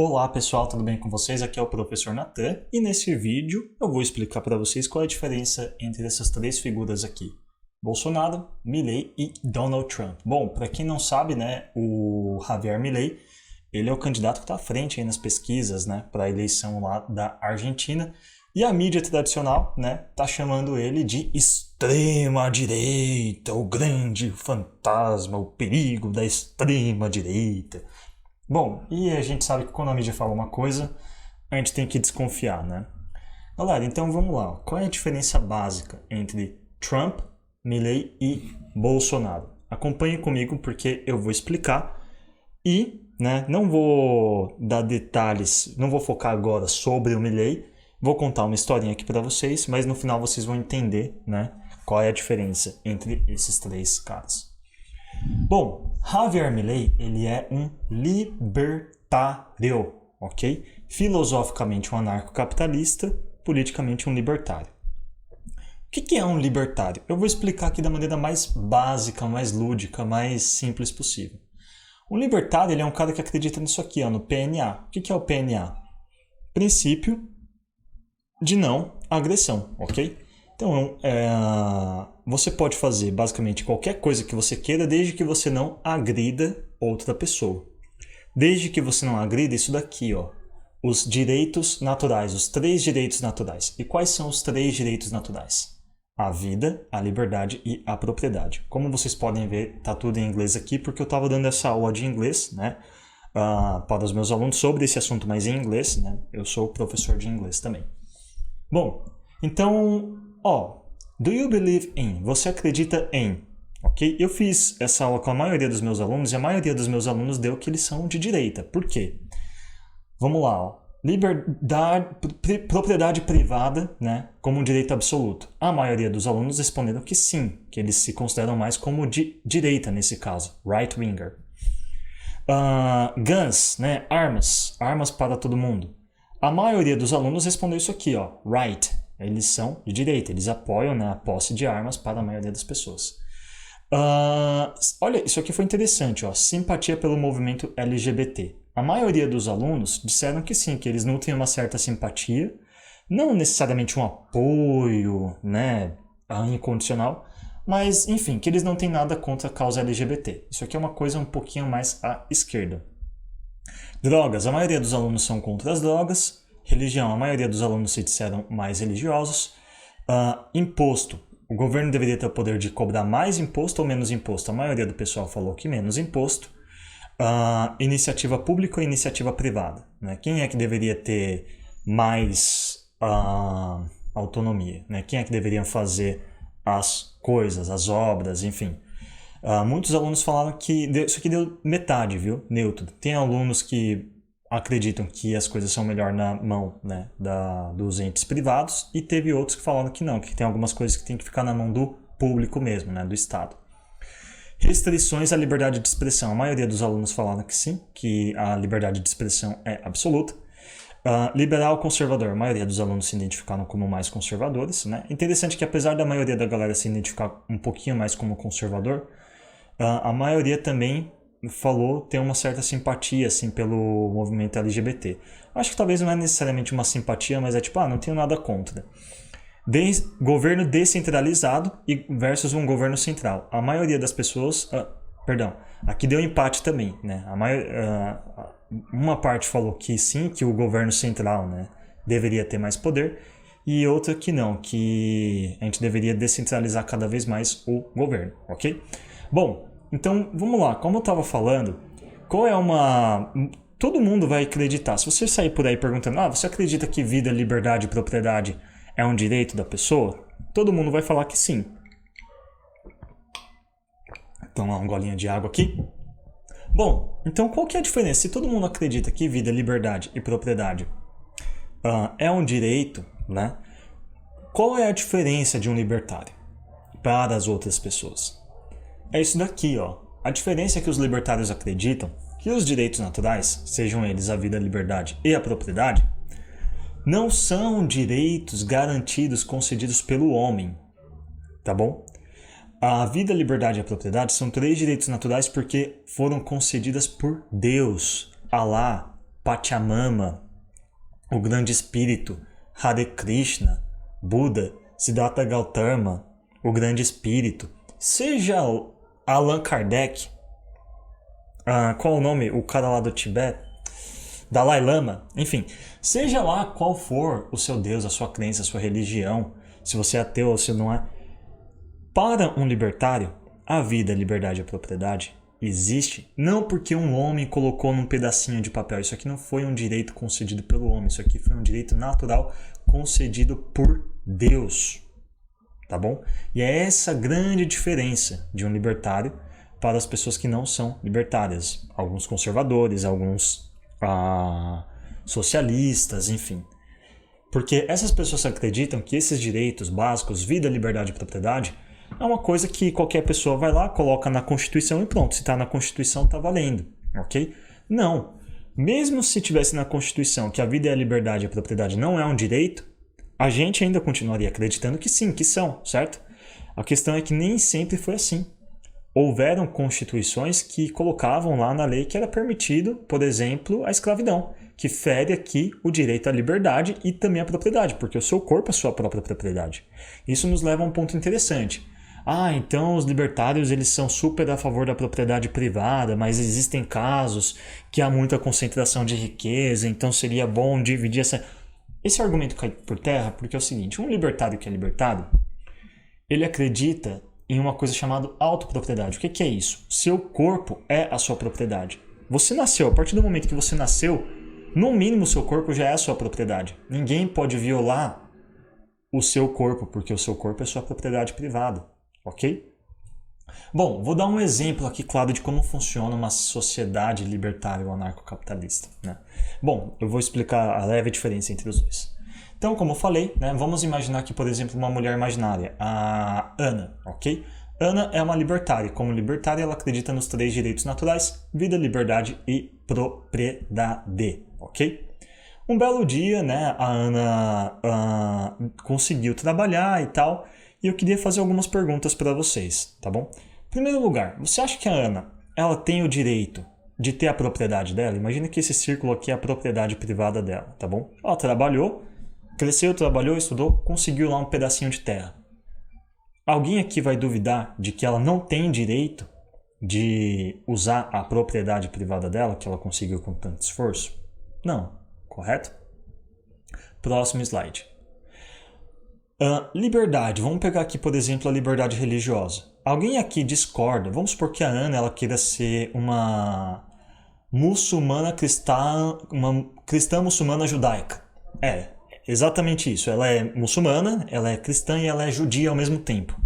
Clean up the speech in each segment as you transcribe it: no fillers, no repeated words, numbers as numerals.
Olá pessoal, tudo bem com vocês? Aqui é o professor Natan e nesse vídeo eu vou explicar para vocês qual é a diferença entre essas três figuras aqui: Bolsonaro, Milei e Donald Trump. Bom, para quem não sabe, né, o Javier Milei, ele é o candidato que está à frente aí nas pesquisas, né, para a eleição lá da Argentina, e a mídia tradicional, né, tá chamando ele de extrema direita, o grande fantasma, o perigo da extrema direita. Bom, e a gente sabe que quando a mídia fala uma coisa, a gente tem que desconfiar, né? Galera, então vamos lá. Qual é a diferença básica entre Trump, Milei e Bolsonaro? Acompanhe comigo porque eu vou explicar e, né, não vou dar detalhes, não vou focar agora sobre o Milei, vou contar uma historinha aqui para vocês, mas no final vocês vão entender, né, qual é a diferença entre esses três caras. Bom, Javier Milei, ele é um libertário, ok? Filosoficamente um anarcocapitalista, politicamente um libertário. O que é um libertário? Eu vou explicar aqui da maneira mais básica, mais lúdica, mais simples possível. Um libertário, ele é um cara que acredita nisso aqui, ó, no PNA. O que é o PNA? Princípio de não agressão, ok? Então, você pode fazer basicamente qualquer coisa que você queira desde que você não agrida outra pessoa. Desde que você não agrida isso daqui, ó, os direitos naturais, os três direitos naturais. E quais são os três direitos naturais? A vida, a liberdade e a propriedade. Como vocês podem ver, tá tudo em inglês aqui porque eu estava dando essa aula de inglês, né, para os meus alunos sobre esse assunto, mas em inglês, né? Eu sou professor de inglês também. Bom, então, do you believe in? Você acredita em? Ok? Eu fiz essa aula com a maioria dos meus alunos e a maioria dos meus alunos deu que eles são de direita. Por quê? Vamos lá, ó. Liberdade, propriedade privada, né, como um direito absoluto. A maioria dos alunos responderam que sim, que eles se consideram mais como de direita nesse caso, right-winger. Guns, né, armas para todo mundo. A maioria dos alunos respondeu isso aqui, ó, right. Eles são de direita, eles apoiam, né, a posse de armas para a maioria das pessoas. Olha, isso aqui foi interessante, ó, simpatia pelo movimento LGBT. A maioria dos alunos disseram que sim, que eles nutrem uma certa simpatia, não necessariamente um apoio, né, incondicional, mas, enfim, que eles não têm nada contra a causa LGBT. Isso aqui é uma coisa um pouquinho mais à esquerda. Drogas, a maioria dos alunos são contra as drogas. Religião, a maioria dos alunos se disseram mais religiosos. Imposto, o governo deveria ter o poder de cobrar mais imposto ou menos imposto. A maioria do pessoal falou que menos imposto. Iniciativa pública ou iniciativa privada, né? Quem é que deveria ter mais autonomia, né? Quem é que deveria fazer as coisas, as obras, enfim. Muitos alunos falaram que isso aqui deu metade, viu? Neutro. Tem alunos que acreditam que as coisas são melhor na mão, né, dos entes privados, e teve outros que falaram que não, que tem algumas coisas que tem que ficar na mão do público mesmo, né, do Estado. Restrições à liberdade de expressão. A maioria dos alunos falaram que sim, que a liberdade de expressão é absoluta. Liberal conservador. A maioria dos alunos se identificaram como mais conservadores, né? Interessante que apesar da maioria da galera se identificar um pouquinho mais como conservador, a maioria também falou ter uma certa simpatia assim, pelo movimento LGBT. Acho que talvez não é necessariamente uma simpatia, mas é tipo, não tenho nada contra. Governo descentralizado versus um governo central. A maioria das pessoas... aqui deu empate também, né? Uma parte falou que sim, que o governo central, né, deveria ter mais poder, e outra que não, que a gente deveria descentralizar cada vez mais o governo, ok? Bom, então vamos lá, como eu estava falando, todo mundo vai acreditar, se você sair por aí perguntando, você acredita que vida, liberdade e propriedade é um direito da pessoa? Todo mundo vai falar que sim. Tomar uma golinha de água aqui. Bom, então qual que é a diferença? Se todo mundo acredita que vida, liberdade e propriedade é um direito, né? Qual é a diferença de um libertário para as outras pessoas? É isso daqui, ó. A diferença é que os libertários acreditam que os direitos naturais, sejam eles a vida, a liberdade e a propriedade, não são direitos garantidos, concedidos pelo homem, tá bom? A vida, a liberdade e a propriedade são três direitos naturais porque foram concedidas por Deus, Alá, Pachamama, o Grande Espírito, Hare Krishna, Buda, Siddhartha Gautama, o Grande Espírito, seja Allan Kardec, qual o nome? O cara lá do Tibete, Dalai Lama, enfim, seja lá qual for o seu Deus, a sua crença, a sua religião, se você é ateu ou se não é, para um libertário, a vida, a liberdade e a propriedade existe não porque um homem colocou num pedacinho de papel. Isso aqui não foi um direito concedido pelo homem, isso aqui foi um direito natural concedido por Deus, tá bom? E é essa grande diferença de um libertário para as pessoas que não são libertárias, alguns conservadores, alguns socialistas, enfim. Porque essas pessoas acreditam que esses direitos básicos, vida, liberdade e propriedade, é uma coisa que qualquer pessoa vai lá, coloca na Constituição e pronto, se está na Constituição está valendo, ok? Não. Mesmo se tivesse na Constituição que a vida e a liberdade e a propriedade não é um direito, a gente ainda continuaria acreditando que sim, que são, certo? A questão é que nem sempre foi assim. Houveram constituições que colocavam lá na lei que era permitido, por exemplo, a escravidão, que fere aqui o direito à liberdade e também à propriedade, porque o seu corpo é a sua própria propriedade. Isso nos leva a um ponto interessante. Então os libertários eles são super a favor da propriedade privada, mas existem casos que há muita concentração de riqueza, então seria bom dividir essa... Esse argumento cai por terra porque é o seguinte, um libertário que é libertário, ele acredita em uma coisa chamada autopropriedade. O que é isso? Seu corpo é a sua propriedade. Você nasceu, a partir do momento que você nasceu, no mínimo seu corpo já é a sua propriedade. Ninguém pode violar o seu corpo, porque o seu corpo é sua propriedade privada, ok? Bom, vou dar um exemplo aqui, claro, de como funciona uma sociedade libertária ou anarcocapitalista, né? Bom, eu vou explicar a leve diferença entre os dois. Então, como eu falei, né, vamos imaginar aqui, por exemplo, uma mulher imaginária, a Ana, ok? Ana é uma libertária. Como libertária, ela acredita nos 3 direitos naturais, vida, liberdade e propriedade, ok? Um belo dia, né, a Ana conseguiu trabalhar e tal, e eu queria fazer algumas perguntas para vocês, tá bom? Em primeiro lugar, você acha que a Ana, ela tem o direito de ter a propriedade dela? Imagina que esse círculo aqui é a propriedade privada dela, tá bom? Ela trabalhou, cresceu, trabalhou, estudou, conseguiu lá um pedacinho de terra. Alguém aqui vai duvidar de que ela não tem direito de usar a propriedade privada dela, que ela conseguiu com tanto esforço? Não, correto? Próximo slide. Liberdade. Vamos pegar aqui, por exemplo, a liberdade religiosa. Alguém aqui discorda? Vamos supor que a Ana ela queira ser uma muçulmana cristã, uma cristã muçulmana judaica. Exatamente isso. Ela é muçulmana, ela é cristã e ela é judia ao mesmo tempo.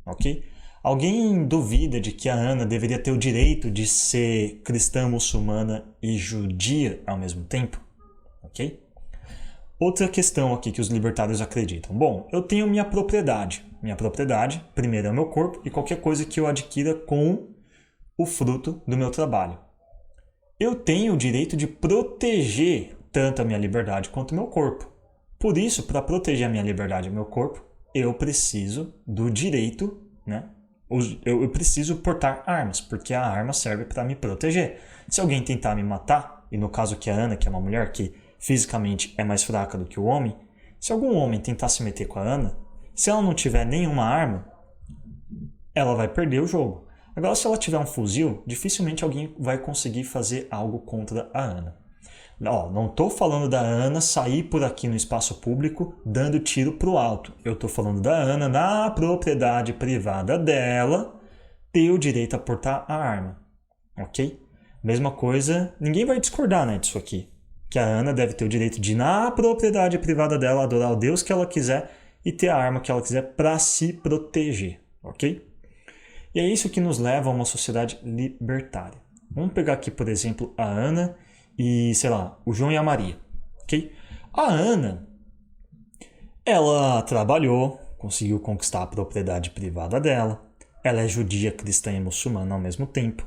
Ok? Alguém duvida de que a Ana deveria ter o direito de ser cristã, muçulmana e judia ao mesmo tempo? Ok? Outra questão aqui que os libertários acreditam. Bom, eu tenho minha propriedade. Minha propriedade, primeiro, é o meu corpo e qualquer coisa que eu adquira com o fruto do meu trabalho. Eu tenho o direito de proteger tanto a minha liberdade quanto o meu corpo. Por isso, para proteger a minha liberdade e o meu corpo, eu preciso do direito, né? Eu preciso portar armas, porque a arma serve para me proteger. Se alguém tentar me matar, e no caso que a Ana, que é uma mulher que fisicamente é mais fraca do que o homem, se algum homem tentar se meter com a Ana, se ela não tiver nenhuma arma, ela vai perder o jogo. Agora, se ela tiver um fuzil, dificilmente alguém vai conseguir fazer algo contra a Ana. Não estou falando da Ana sair por aqui no espaço público dando tiro pro alto. Eu estou falando da Ana, na propriedade privada dela, ter o direito a portar a arma. Ok? Mesma coisa, ninguém vai discordar, né, disso aqui. Que a Ana deve ter o direito de, na propriedade privada dela, adorar o Deus que ela quiser e ter a arma que ela quiser para se proteger. Ok? E é isso que nos leva a uma sociedade libertária. Vamos pegar aqui, por exemplo, a Ana e, sei lá, o João e a Maria, ok? A Ana, ela trabalhou, conseguiu conquistar a propriedade privada dela, ela é judia, cristã e muçulmana ao mesmo tempo.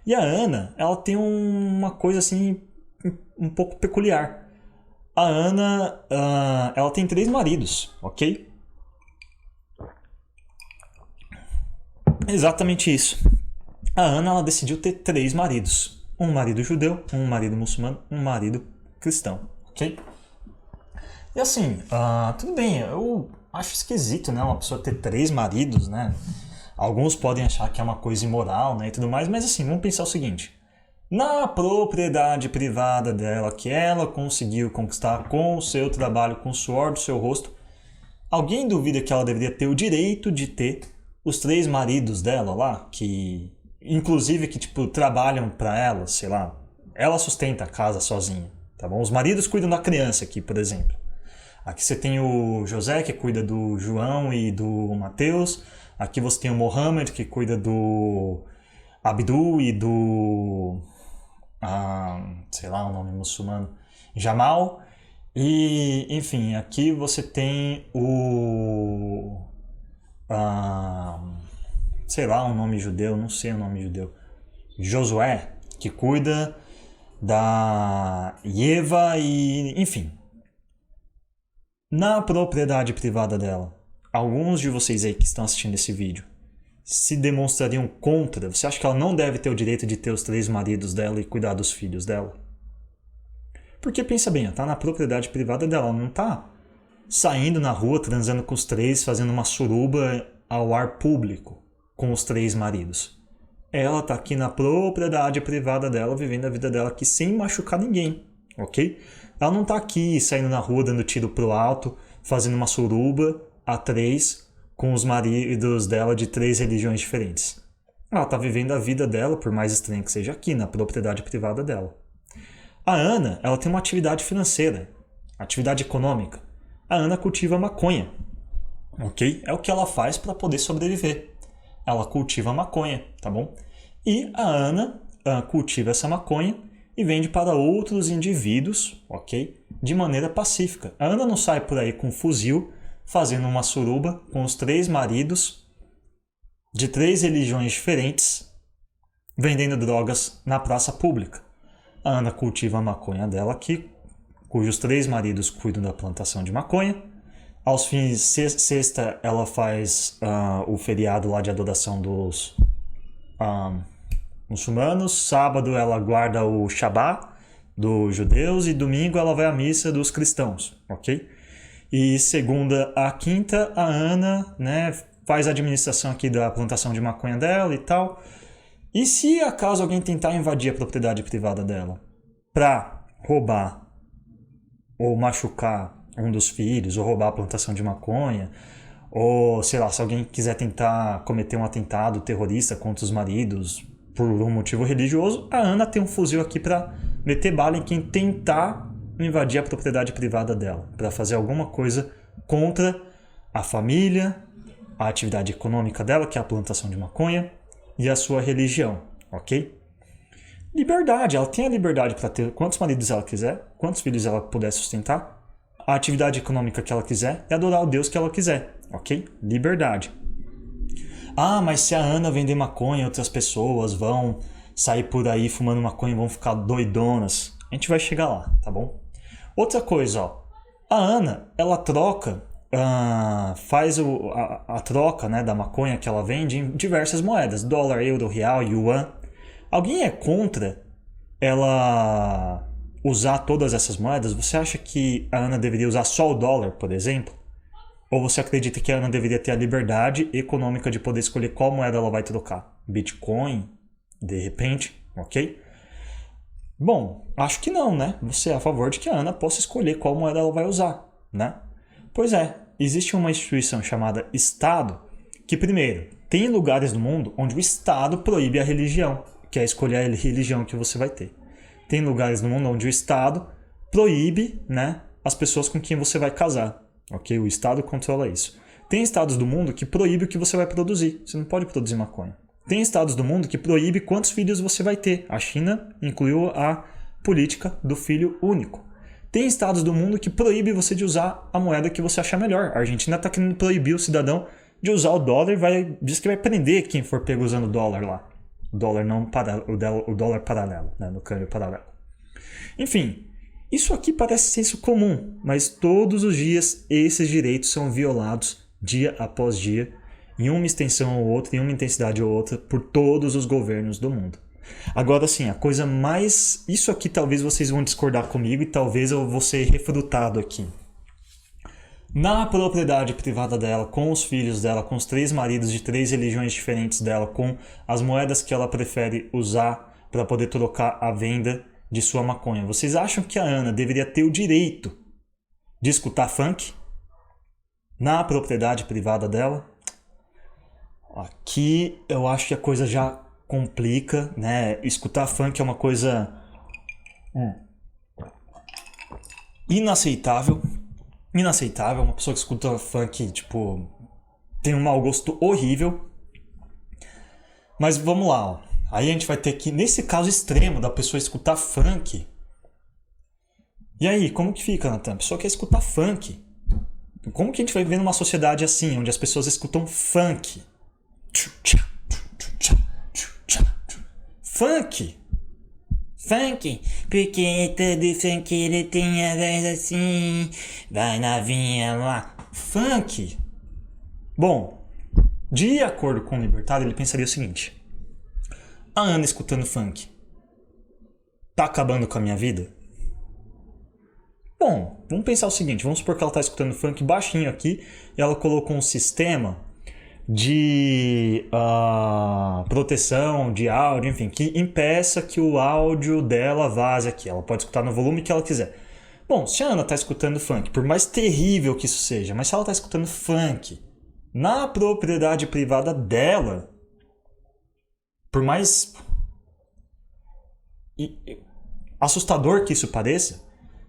E a Ana, ela tem uma coisa assim, um pouco peculiar. A Ana, ela tem 3 maridos, ok? Exatamente isso. A Ana, ela decidiu ter 3 maridos. um marido judeu, um marido muçulmano, um marido cristão, ok? E assim, tudo bem, eu acho esquisito, né, uma pessoa ter 3 maridos, né? Alguns podem achar que é uma coisa imoral, né, e tudo mais, mas assim, vamos pensar o seguinte. Na propriedade privada dela, que ela conseguiu conquistar com o seu trabalho, com o suor do seu rosto, alguém duvida que ela deveria ter o direito de ter os 3 maridos dela lá, que inclusive que tipo trabalham para ela, sei lá, ela sustenta a casa sozinha, tá bom? Os maridos cuidam da criança aqui, por exemplo. Aqui você tem o José, que cuida do João e do Mateus. Aqui você tem o Mohammed, que cuida do Abdul e do... sei lá o nome muçulmano. Jamal. E, enfim, aqui você tem o... sei lá o nome judeu, não sei o nome judeu. Josué, que cuida da Eva e... enfim... Na propriedade privada dela, alguns de vocês aí que estão assistindo esse vídeo se demonstrariam contra? Você acha que ela não deve ter o direito de ter os 3 maridos dela e cuidar dos filhos dela? Porque pensa bem, ela tá na propriedade privada dela, ela não tá saindo na rua, transando com os 3, fazendo uma suruba ao ar público com os 3 maridos. Ela tá aqui na propriedade privada dela, vivendo a vida dela aqui sem machucar ninguém, ok? Ela não tá aqui saindo na rua dando tiro pro alto, fazendo uma suruba a 3 com os maridos dela de 3 religiões diferentes. Ela tá vivendo a vida dela, por mais estranho que seja, aqui na propriedade privada dela. A Ana, ela tem uma atividade financeira, atividade econômica. A Ana cultiva maconha, ok? É o que ela faz para poder sobreviver. Ela cultiva maconha, tá bom? E a Ana cultiva essa maconha e vende para outros indivíduos, ok? De maneira pacífica. A Ana não sai por aí com um fuzil, fazendo uma suruba com os 3 maridos de 3 religiões diferentes, vendendo drogas na praça pública. A Ana cultiva a maconha dela aqui, cujos 3 maridos cuidam da plantação de maconha. Aos fins de sexta, ela faz o feriado lá de adoração dos... muçulmanos. Sábado ela guarda o Shabá dos judeus e domingo ela vai à missa dos cristãos, ok? E segunda a quinta a Ana, né, faz a administração aqui da plantação de maconha dela e tal. E se acaso alguém tentar invadir a propriedade privada dela pra roubar ou machucar um dos filhos, ou roubar a plantação de maconha, ou sei lá, se alguém quiser tentar cometer um atentado terrorista contra os maridos por um motivo religioso, a Ana tem um fuzil aqui para meter bala em quem tentar invadir a propriedade privada dela, para fazer alguma coisa contra a família, a atividade econômica dela, que é a plantação de maconha, e a sua religião, ok? Liberdade, ela tem a liberdade para ter quantos maridos ela quiser, quantos filhos ela puder sustentar, a atividade econômica que ela quiser e adorar o Deus que ela quiser, ok? Liberdade. Mas se a Ana vender maconha, outras pessoas vão sair por aí fumando maconha e vão ficar doidonas. A gente vai chegar lá, tá bom? Outra coisa, ó. A Ana, ela troca, faz a troca, né, da maconha que ela vende em diversas moedas. Dólar, euro, real, yuan. Alguém é contra ela usar todas essas moedas? Você acha que a Ana deveria usar só o dólar, por exemplo? Ou você acredita que a Ana deveria ter a liberdade econômica de poder escolher qual moeda ela vai trocar? Bitcoin, de repente, ok? Bom, acho que não, né? Você é a favor de que a Ana possa escolher qual moeda ela vai usar, né? Pois é, existe uma instituição chamada Estado que, primeiro, tem lugares no mundo onde o Estado proíbe a religião, que é escolher a religião que você vai ter. Tem lugares no mundo onde o Estado proíbe, né, as pessoas com quem você vai casar. Ok? O Estado controla isso. Tem estados do mundo que proíbe o que você vai produzir. Você não pode produzir maconha. Tem estados do mundo que proíbe quantos filhos você vai ter. A China incluiu a política do filho único. Tem estados do mundo que proíbe você de usar a moeda que você achar melhor. A Argentina está querendo proibir o cidadão de usar o dólar e diz que vai prender quem for pego usando o dólar lá. O dólar paralelo, né? No câmbio paralelo. Enfim... Isso aqui parece senso comum, mas todos os dias esses direitos são violados dia após dia, em uma extensão ou outra, em uma intensidade ou outra, por todos os governos do mundo. Agora sim, a coisa mais... Isso aqui talvez vocês vão discordar comigo e talvez eu vou ser refutado aqui. Na propriedade privada dela, com os filhos dela, com os 3 maridos de 3 religiões diferentes dela, com as moedas que ela prefere usar para poder trocar a venda de sua maconha, vocês acham que a Ana deveria ter o direito de escutar funk na propriedade privada dela? Aqui eu acho que a coisa já complica, né? Escutar funk é uma coisa inaceitável. Inaceitável, uma pessoa que escuta funk, tipo, tem um mau gosto horrível. Mas vamos lá, ó. Aí a gente vai ter que, nesse caso extremo da pessoa escutar funk. E aí, como que fica, Natan? A pessoa quer escutar funk. Como que a gente vai viver numa sociedade assim, onde as pessoas escutam funk? Funk! Funk, porque todo funkeiro tem a voz assim, vai novinha lá. Funk! Bom, de acordo com o libertário, ele pensaria o seguinte: a Ana escutando funk tá acabando com a minha vida? Bom, vamos pensar o seguinte, vamos supor que ela tá escutando funk baixinho aqui e ela colocou um sistema de proteção de áudio, enfim, que impeça que o áudio dela vaze aqui. Ela pode escutar no volume que ela quiser. Bom, se a Ana está escutando funk, por mais terrível que isso seja, mas se ela está escutando funk na propriedade privada dela, por mais assustador que isso pareça,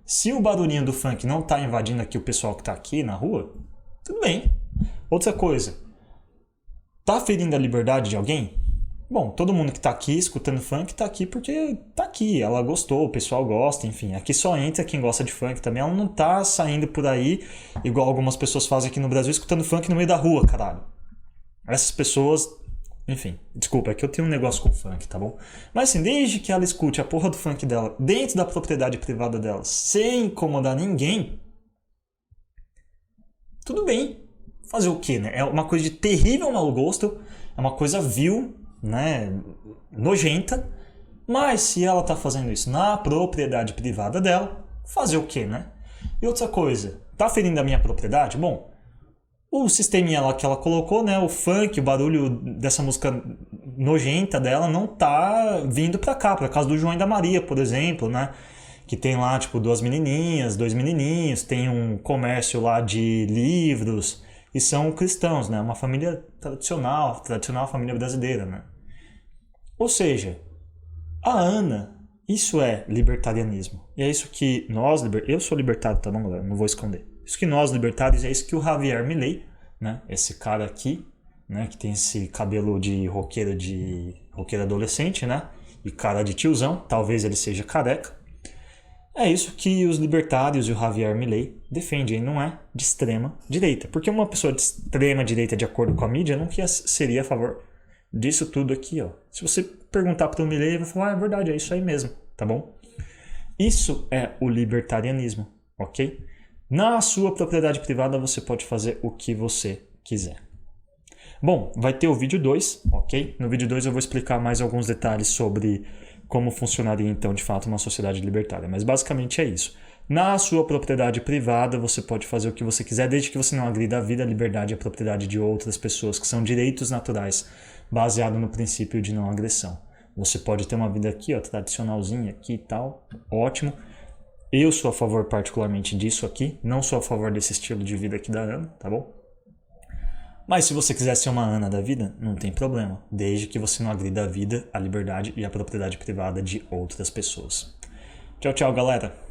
se o barulhinho do funk não está invadindo aqui o pessoal que está aqui na rua, tudo bem. Outra coisa, tá ferindo a liberdade de alguém? Bom, todo mundo que tá aqui escutando funk tá aqui porque tá aqui, ela gostou, o pessoal gosta, enfim. Aqui só entra quem gosta de funk também, ela não tá saindo por aí, igual algumas pessoas fazem aqui no Brasil, escutando funk no meio da rua, caralho. Essas pessoas, enfim, desculpa, é que eu tenho um negócio com funk, tá bom? Mas assim, desde que ela escute a porra do funk dela dentro da propriedade privada dela, sem incomodar ninguém, tudo bem. Fazer o quê, né? É uma coisa de terrível mau gosto, é uma coisa vil, né? Nojenta, mas se ela tá fazendo isso na propriedade privada dela, fazer o quê, né? E outra coisa, tá ferindo a minha propriedade? Bom, o sisteminha lá que ela colocou, né? O funk, o barulho dessa música nojenta dela não tá vindo pra cá, pra casa do João e da Maria, por exemplo, né? Que tem lá, tipo, 2 menininhas, 2 menininhos, tem um comércio lá de livros, e são cristãos, né? Uma família tradicional família brasileira, né? Ou seja, a Ana, isso é libertarianismo. E é isso que nós, eu sou libertário, tá bom, galera? Não vou esconder. Isso que nós, libertários, é isso que o Javier Milei, né? Esse cara aqui, né? Que tem esse cabelo de roqueiro adolescente, né? E cara de tiozão, talvez ele seja careca. É isso que os libertários e o Javier Milei defendem, não é de extrema direita. Porque uma pessoa de extrema direita, de acordo com a mídia, não seria a favor disso tudo aqui, ó. Se você perguntar para o Milei, ele vai falar, é verdade, é isso aí mesmo, tá bom? Isso é o libertarianismo, ok? Na sua propriedade privada você pode fazer o que você quiser. Bom, vai ter o vídeo 2, ok? No vídeo 2 eu vou explicar mais alguns detalhes sobre como funcionaria então de fato uma sociedade libertária, mas basicamente é isso. Na sua propriedade privada você pode fazer o que você quiser, desde que você não agrida a vida, a liberdade e a propriedade de outras pessoas, que são direitos naturais, baseado no princípio de não agressão. Você pode ter uma vida aqui, ó, tradicionalzinha aqui e tal, ótimo. Eu sou a favor particularmente disso aqui, não sou a favor desse estilo de vida aqui da Ana, tá bom? Mas se você quiser ser uma Ana da vida, não tem problema, desde que você não agrida a vida, a liberdade e a propriedade privada de outras pessoas. Tchau, tchau, galera!